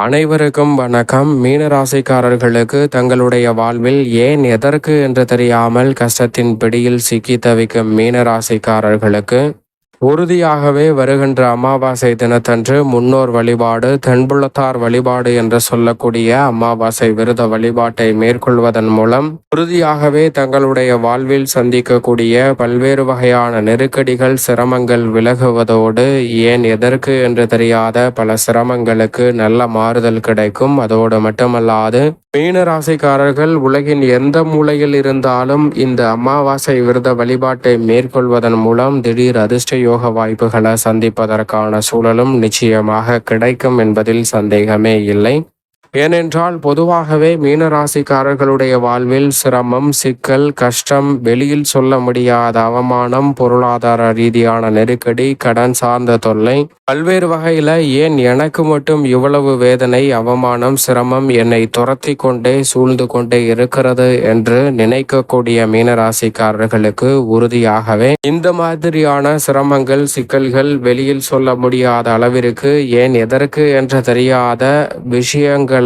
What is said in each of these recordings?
அனைவருக்கும் வணக்கம். மீனராசிக்காரர்களுக்கு தங்களுடைய வாழ்வில் ஏன் எதற்கு என்று தெரியாமல் கஷ்டத்தின் பிடியில் சிக்கி தவிக்கும் மீனராசிக்காரர்களுக்கு உறுதியாகவே வருகின்ற அமாவாசை தினத்தன்று முன்னோர் வழிபாடு, தென்புலத்தார் வழிபாடு என்று சொல்லக்கூடிய அமாவாசை விரத வழிபாட்டை மேற்கொள்வதன் மூலம் உறுதியாகவே தங்களுடைய வாழ்வில் சந்திக்கக்கூடிய பல்வேறு வகையான நெருக்கடிகள், சிரமங்கள் விலகுவதோடு ஏன் எதற்கு என்று தெரியாத பல சிரமங்களுக்கு நல்ல மாறுதல் கிடைக்கும். அதோடு மட்டுமல்லாது மீனராசிக்காரர்கள் உலகின் எந்த மூலையில் இருந்தாலும் இந்த அமாவாசை விரத வழிபாட்டை மேற்கொள்வதன் மூலம் திடீர் அதிர்ஷ்ட யோக வாய்ப்புகளை சந்திப்பதற்கான சூழலும் நிச்சயமாக கிடைக்கும் என்பதில் சந்தேகமே இல்லை. ஏனென்றால் பொதுவாகவே மீனராசிக்காரர்களுடைய வாழ்வில் சிரமம், சிக்கல், கஷ்டம், வெளியில் சொல்ல முடியாத அவமானம், பொருளாதார ரீதியான நெருக்கடி, கடன் சார்ந்த தொல்லை, பல்வேறு வகையில ஏன் எனக்கு மட்டும் இவ்வளவு வேதனை, அவமானம், சிரமம் என்னை துரத்தி கொண்டே சூழ்ந்து கொண்டே இருக்கிறது என்று நினைக்கக்கூடிய மீனராசிக்காரர்களுக்கு உறுதியாகவே இந்த மாதிரியான சிரமங்கள், சிக்கல்கள் வெளியில் சொல்ல முடியாத அளவிற்கு ஏன் எதற்கு என்று தெரியாத விஷயங்கள்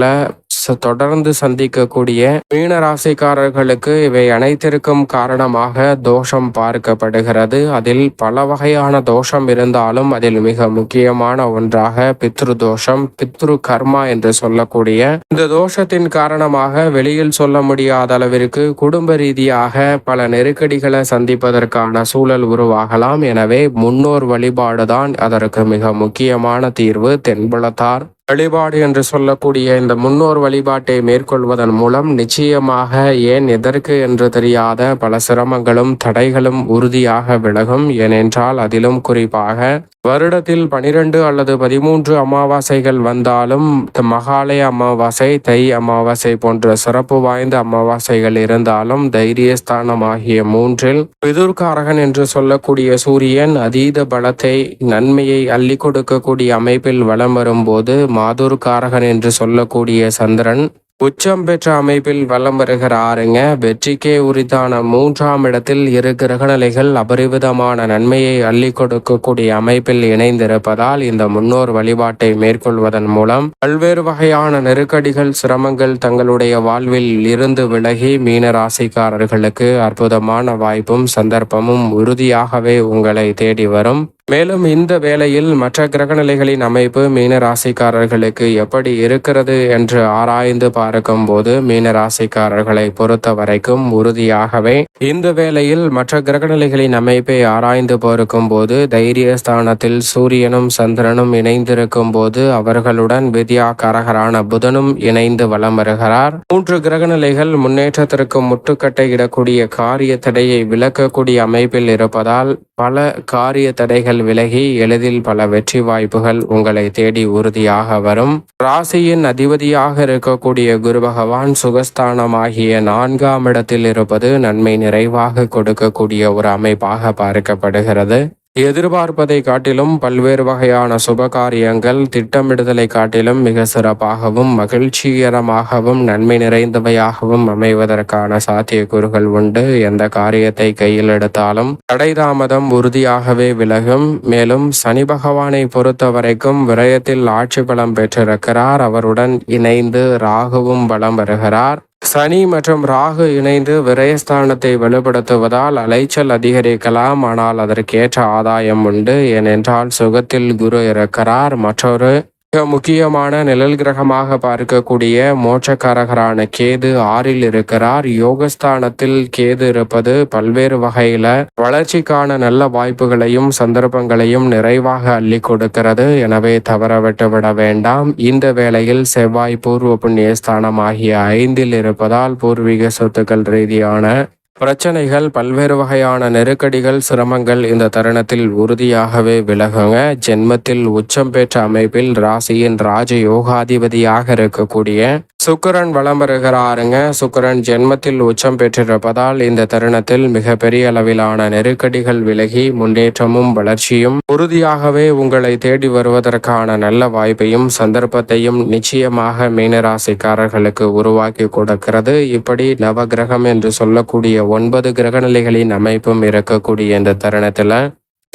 தொடர்ந்து சந்திக்கக்கூடிய மீனராசிக்காரர்களுக்கு இவை அனைத்திற்கும் காரணமாக தோஷம் பார்க்கப்படுகிறது. அதில் பல வகையான தோஷம் இருந்தாலும் அதில் மிக முக்கியமான ஒன்றாக பித்ரு தோஷம், பித்ரு கர்மா என்று சொல்லக்கூடிய இந்த தோஷத்தின் காரணமாக வெளியில் சொல்ல முடியாத அளவிற்கு குடும்ப ரீதியாக பல நெருக்கடிகளை சந்திப்பதற்கான சூழல் உருவாகலாம். எனவே முன்னோர் வழிபாடுதான் அதற்கு மிக முக்கியமான தீர்வு. தென்புலத்தார் வழிபாடு என்று சொல்லக்கூடிய இந்த முன்னோர் வழிபாட்டை மேற்கொள்வதன் மூலம் நிச்சயமாக ஏன் எதற்கு என்று தெரியாத பல சிரமங்களும் தடைகளும் உறுதியாக விலகும். ஏனென்றால் அதிலும் குறிப்பாக வருடத்தில் 12 அல்லது 13 அமாவாசைகள் வந்தாலும் மகாலய அமாவாசை, தை அமாவாசை போன்ற சிறப்பு வாய்ந்த அமாவாசைகள் இருந்தாலும் தைரியஸ்தானம் ஆகிய 3இல் பிதுர்காரகன் என்று சொல்லக்கூடிய சூரியன் அதீத பலத்தை, நன்மையை அள்ளி கொடுக்கக்கூடிய அமைப்பில் வலம் வரும்போது மாதுர்காரகன் என்று சொல்லக்கூடிய சந்திரன் உச்சம் பெற்ற அமைப்பில் வலம் வருகிறாருங்க. வெற்றிக்கே உரித்தான 3ஆம் இடத்தில் இரு கிரகநிலைகள் அபரிவிதமான நன்மையை அள்ளி கொடுக்கக்கூடிய அமைப்பில் இணைந்திருப்பதால் இந்த முன்னோர் வழிபாட்டை மேற்கொள்வதன் மூலம் பல்வேறு வகையான நெருக்கடிகள், சிரமங்கள் தங்களுடைய வாழ்வில் இருந்து விலகி மீனராசிக்காரர்களுக்கு அற்புதமான வாய்ப்பும் சந்தர்ப்பமும் உறுதியாகவே உங்களை தேடி வரும். மேலும் இந்த வேளையில் மற்ற கிரகநிலைகளின் அமைப்பு மீனராசிக்காரர்களுக்கு எப்படி இருக்கிறது என்று ஆராய்ந்து பார்க்கும் போது மீனராசிக்காரர்களை பொறுத்த வரைக்கும் உறுதியாகவே இந்த வேளையில் மற்ற கிரகநிலைகளின் அமைப்பை ஆராய்ந்து பார்க்கும் போது தைரியஸ்தானத்தில் சூரியனும் சந்திரனும் இணைந்திருக்கும் போது அவர்களுடன் வித்யாகாரகரான புதனும் இணைந்து வலம் வருகிறார். 3 கிரகநிலைகள் முன்னேற்றத்திற்கு முட்டுக்கட்டை இடக்கூடிய காரிய தடையை விளக்கக்கூடிய அமைப்பில் இருப்பதால் பல காரிய தடைகள் விலகி எளிதில் பல வெற்றி வாய்ப்புகள் உங்களை தேடி உறுதியாக வரும். ராசியின் அதிபதியாக இருக்கக்கூடிய குரு பகவான் சுகஸ்தானமாகிய 4ஆம் இடத்தில் இருப்பது நன்மை நிறைவாக கொடுக்கக்கூடிய ஒரு அமைப்பாக பார்க்கப்படுகிறது. எதிர்பார்ப்பதை காட்டிலும் பல்வேறு வகையான சுபகாரியங்கள், திட்டமிடுதலை காட்டிலும் மிக சிறப்பாகவும் மகிழ்ச்சிகரமாகவும் நன்மை நிறைந்தவையாகவும் அமைவதற்கான சாத்தியக்கூறுகள் உண்டு. எந்த காரியத்தை கையில் எடுத்தாலும் தடை தாமதம் உறுதியாகவே விலகும். மேலும் சனி பகவானை பொறுத்த வரைக்கும் விரயத்தில் ஆட்சி பலம் பெற்றிருக்கிறார். அவருடன் இணைந்து ராகுவும் பலம் வருகிறார். சனி மற்றும் ராகு இணைந்து விரயஸ்தானத்தை வலுப்படுத்துவதால் அலைச்சல் அதிகரிக்கலாம். ஆனால் அதற்கேற்ற ஆதாயம் உண்டு. ஏனென்றால் சுகத்தில் குரு இருக்கிறார். மற்றொரு மிக முக்கியமான நிழல் கிரகமாக பார்க்கக்கூடிய மோட்சக்காரகரான கேது 6இல் இருக்கிறார். யோகஸ்தானத்தில் கேது இருப்பது பல்வேறு வகையில வளர்ச்சிக்கான நல்ல வாய்ப்புகளையும் சந்தர்ப்பங்களையும் நிறைவாக அள்ளி கொடுக்கிறது. எனவே தவற விட்டுவிட வேண்டாம். இந்த வேளையில் செவ்வாய் பூர்வ புண்ணியஸ்தானம் ஆகிய 5இல் இருப்பதால் பூர்வீக சொத்துக்கள் ரீதியான பிரச்சனைகள், பல்வேறு வகையான நெருக்கடிகள், சிரமங்கள் இந்த தருணத்தில் உறுதியாகவே விலகுங்க. ஜென்மத்தில் உச்சம் பெற்ற அமைப்பில் ராசியின் ராஜ யோகாதிபதியாக இருக்கக்கூடிய சுக்கிரன் வலம் வருகிறாருங்க. சுக்கிரன் ஜென்மத்தில் உச்சம் பெற்றிருப்பதால் இந்த தருணத்தில் மிக பெரிய அளவிலான நெருக்கடிகள் விலகி முன்னேற்றமும் வளர்ச்சியும் உறுதியாகவே உங்களை தேடி வருவதற்கான நல்ல வாய்ப்பையும் சந்தர்ப்பத்தையும் நிச்சயமாக மீனராசிக்காரர்களுக்கு உருவாக்கி கொடுக்கிறது. இப்படி நவகிரகம் என்று சொல்லக்கூடிய 9 கிரகநிலைகளின் அமைப்பும் இருக்கக்கூடிய இந்த தருணத்துல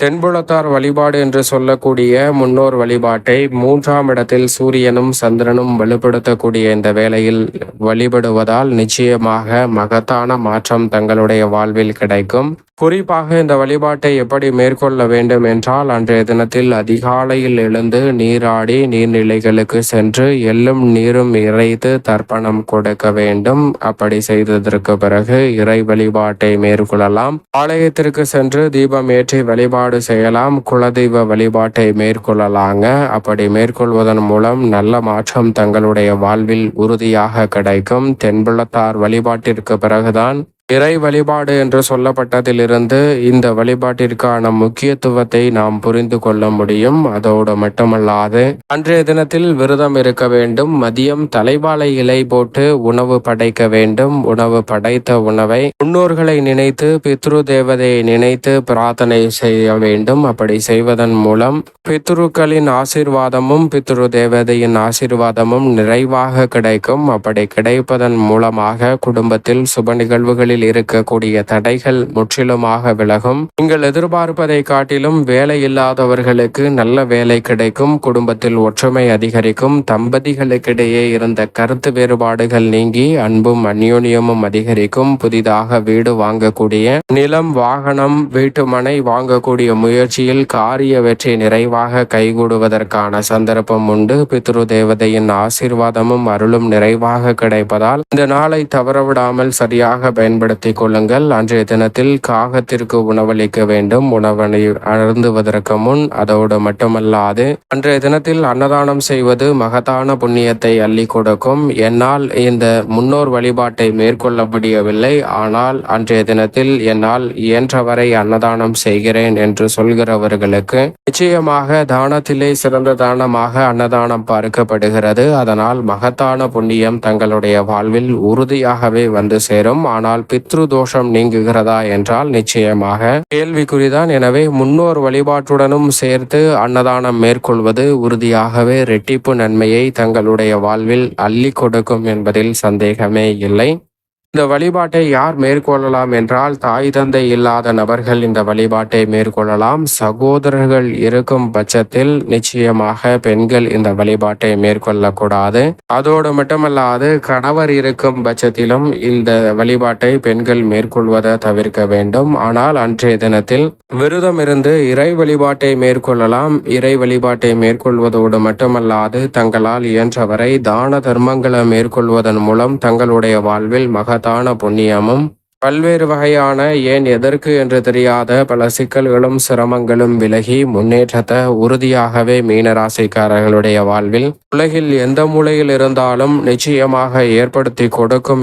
தென்புலத்தார் வழிபாடு என்று சொல்லக்கூடிய முன்னோர் வழிபாட்டை 3ஆம் இடத்தில் சூரியனும் சந்திரனும் வலுப்படுத்தக்கூடிய இந்த வேளையில் வழிபடுவதால் நிச்சயமாக மகத்தான மாற்றம் தங்களுடைய வாழ்வில் கிடைக்கும். குறிப்பாக இந்த வழிபாட்டை எப்படி மேற்கொள்ள வேண்டும் என்றால், அன்றைய தினத்தில் அதிகாலையில் எழுந்து நீராடி நீர்நிலைகளுக்கு சென்று எள்ளும் நீரும் இறைத்து தர்ப்பணம் கொடுக்க வேண்டும். அப்படி செய்ததற்கு பிறகு இறை வழிபாட்டை மேற்கொள்ளலாம். ஆலயத்திற்கு சென்று தீபம் ஏற்றி வழிபாடு செய்யலாம். குலதெய்வ வழிபாட்டை மேற்கொள்ளலாங்க. அப்படி மேற்கொள்வதன் மூலம் நல்ல மாற்றம் தங்களுடைய வாழ்வில் உறுதியாக கிடைக்கும். தென்புலத்தார் வழிபாட்டிற்கு பிறகுதான் இறை வழிபாடு என்று சொல்லப்பட்டதிலிருந்து இந்த வழிபாட்டிற்கான முக்கியத்துவத்தை நாம் புரிந்து கொள்ள முடியும். அதோடு மட்டுமல்லாது அன்றைய தினத்தில் விரதம் இருக்க வேண்டும். மதியம் தலைவாழை இலை போட்டு உணவு படைக்க வேண்டும். உணவு படைத்த உணவை முன்னோர்களை நினைத்து பித்ரு தேவதையை நினைத்து பிரார்த்தனை செய்ய வேண்டும். அப்படி செய்வதன் மூலம் பித்ருக்களின் ஆசீர்வாதமும் பித்ரு தேவதையின் ஆசீர்வாதமும் நிறைவாக கிடைக்கும். அப்படி கிடைப்பதன் மூலமாக குடும்பத்தில் சுப நிகழ்வுகளில் இருக்கக்கூடிய தடைகள் முற்றிலுமாக விலகும். நீங்கள் எதிர்பார்ப்பதை காட்டிலும் வேலை இல்லாதவர்களுக்கு நல்ல வேலை கிடைக்கும். குடும்பத்தில் ஒற்றுமை அதிகரிக்கும். தம்பதிகளுக்கிடையே இருந்த கருத்து வேறுபாடுகள் நீங்கி அன்பும் அந்யோன்யமும் அதிகரிக்கும். புதிதாக வீடு வாங்கக்கூடிய, நிலம் வாகனம் வீட்டுமனை வாங்கக்கூடிய முயற்சியில் காரிய வெற்றி நிறைவாக கைகூடுவதற்கான சந்தர்ப்பம் உண்டு. பித்ரு தேவதையின் ஆசீர்வாதமும் அருளும் நிறைவாக கிடைப்பதால் இந்த நாளை தவறவிடாமல் சரியாக பயன்படுத்திக் கொள்ளுங்கள். அன்றைய தினத்தில் காகத்திற்கு உணவளிக்க வேண்டும். உணவனை அருந்துவதற்கு முன். அதோடு மட்டுமல்லாது அன்றைய தினத்தில் அன்னதானம் செய்வது மகத்தான புண்ணியத்தை அள்ளி கொடுக்கும். என்னால் இந்த முன்னோர் வழிபாட்டை மேற்கொள்ள முடியவில்லை, ஆனால் அன்றைய தினத்தில் என்னால் இயன்றவரை அன்னதானம் செய்கிறேன் என்று சொல்கிறவர்களுக்கு நிச்சயமாக தானத்திலே சிறந்த தானமாக அன்னதானம் பார்க்கப்படுகிறது. அதனால் மகத்தான புண்ணியம் தங்களுடைய வாழ்வில் உறுதியாகவே வந்து சேரும். ஆனால் பித்ரு தோஷம் நீங்குகிறதா என்றால் நிச்சயமாக கேள்விக்குறிதான். எனவே முன்னோர் வழிபாட்டுடனும் சேர்த்து அன்னதானம் மேற்கொள்வது உறுதியாகவே இரட்டிப்பு நன்மையை தங்களுடைய வாழ்வில் அள்ளி கொடுக்கும் என்பதில் சந்தேகமே இல்லை. இந்த வழிபாட்டை யார் மேற்கொள்ளலாம் என்றால், தாய் தந்தை இல்லாத நபர்கள் இந்த வழிபாட்டை மேற்கொள்ளலாம். சகோதரர்கள் இருக்கும் பட்சத்தில் நிச்சயமாக பெண்கள் இந்த வழிபாட்டை மேற்கொள்ளக்கூடாது. அதோடு மட்டுமல்லாது கணவர் இருக்கும் பட்சத்திலும் இந்த வழிபாட்டை பெண்கள் மேற்கொள்வதை தவிர்க்க வேண்டும். ஆனால் அன்றைய தினத்தில் விரதம் இருந்து இறை வழிபாட்டை மேற்கொள்ளலாம். இறை வழிபாட்டை மேற்கொள்வதோடு மட்டுமல்லாது தங்களால் இயன்றவரை தான தர்மங்களை மேற்கொள்வதன் மூலம் தங்களுடைய வாழ்வில் மகத்தான புண்ணியமும் பல்வேறு வகையான ஏன் எதற்கு என்று தெரியாத பல சிக்கல்களும் சிரமங்களும் விலகி முன்னேற்றத்தை உறுதியாகவே மீனராசிக்காரர்களுடைய வாழ்வில் உலகில் எந்த மூலையில் இருந்தாலும் நிச்சயமாக ஏற்படுத்தி கொடுக்கும்